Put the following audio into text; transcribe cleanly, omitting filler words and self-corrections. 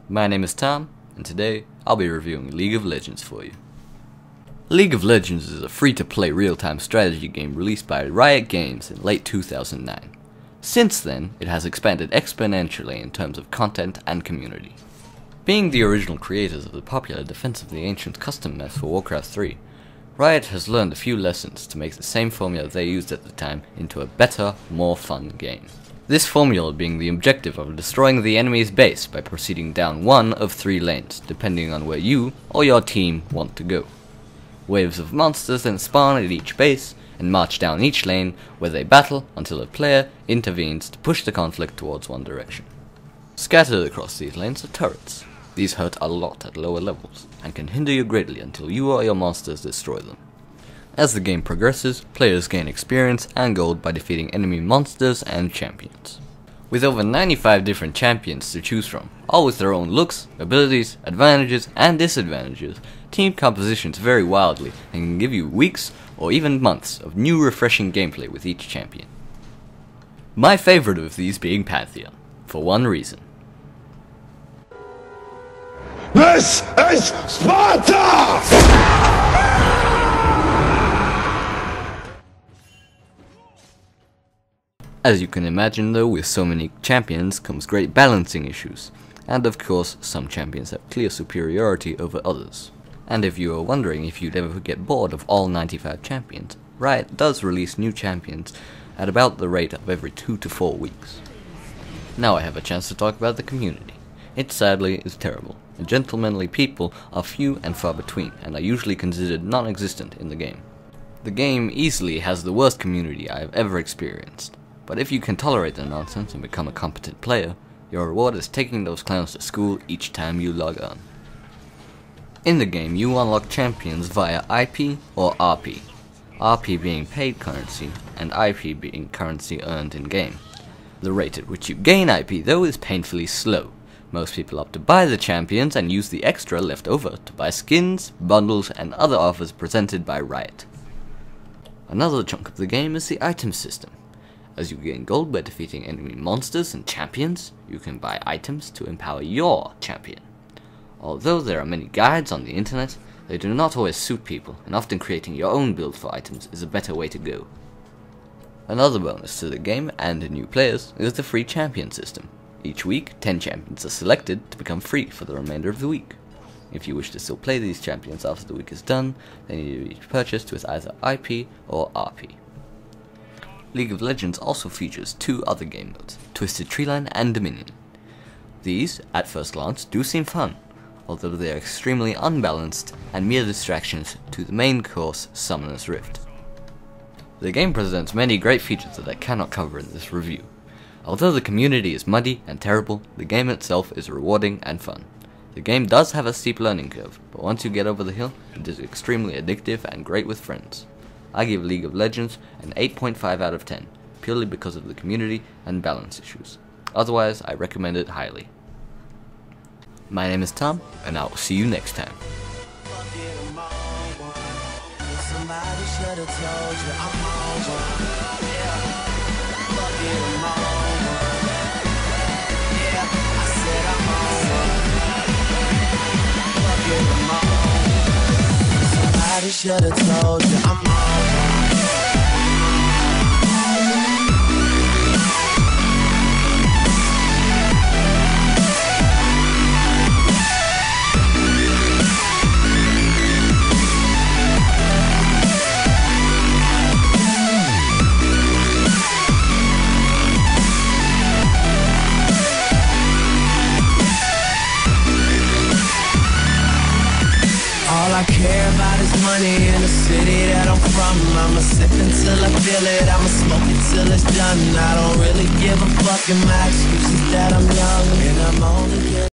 My name is Tom, and today I'll be reviewing League of Legends for you. League of Legends is a free-to-play real-time strategy game released by Riot Games in late 2009. Since then, it has expanded exponentially in terms of content and community. Being the original creators of the popular Defense of the Ancients custom maps for Warcraft 3, Riot has learned a few lessons to make the same formula they used at the time into a better, more fun game. This formula being the objective of destroying the enemy's base by proceeding down one of 3 lanes, depending on where you or your team want to go. Waves of monsters then spawn at each base and march down each lane where they battle until a player intervenes to push the conflict towards one direction. Scattered across these lanes are turrets. These hurt a lot at lower levels, and can hinder you greatly until you or your monsters destroy them. As the game progresses, players gain experience and gold by defeating enemy monsters and champions. With over 95 different champions to choose from, all with their own looks, abilities, advantages and disadvantages, team compositions vary wildly and can give you weeks or even months of new refreshing gameplay with each champion. My favorite of these being Pantheon, for one reason. This is Sparta! As you can imagine though, with so many champions comes great balancing issues, and of course some champions have clear superiority over others. And if you are wondering if you'd ever get bored of all 95 champions, Riot does release new champions at about the rate of every 2 to 4 weeks. Now I have a chance to talk about the community. It sadly is terrible. The gentlemanly people are few and far between, and are usually considered non-existent in the game. The game easily has the worst community I have ever experienced, but if you can tolerate the nonsense and become a competent player, your reward is taking those clowns to school each time you log on. In the game, you unlock champions via IP or RP, RP being paid currency, and IP being currency earned in-game. The rate at which you gain IP, though, is painfully slow. Most people opt to buy the champions and use the extra left over to buy skins, bundles, and other offers presented by Riot. Another chunk of the game is the item system. As you gain gold by defeating enemy monsters and champions, you can buy items to empower your champion. Although there are many guides on the internet, they do not always suit people, and often creating your own build for items is a better way to go. Another bonus to the game and to new players is the free champion system. Each week, 10 champions are selected to become free for the remainder of the week. If you wish to still play these champions after the week is done, they need to be purchased with either IP or RP. League of Legends also features 2 other game modes, Twisted Treeline and Dominion. These, at first glance, do seem fun, although they are extremely unbalanced and mere distractions to the main course, Summoner's Rift. The game presents many great features that I cannot cover in this review. Although the community is muddy and terrible, the game itself is rewarding and fun. The game does have a steep learning curve, but once you get over the hill, it is extremely addictive and great with friends. I give League of Legends an 8.5 out of 10, purely because of the community and balance issues. Otherwise, I recommend it highly. My name is Tom, and I will see you next time. Somebody should have told you I'm on. All I care about is money in the city that I'm from. I'ma sip until I feel it, I'ma smoke it till it's done. I don't really give a fuck, and my excuse is that I'm young and I'm only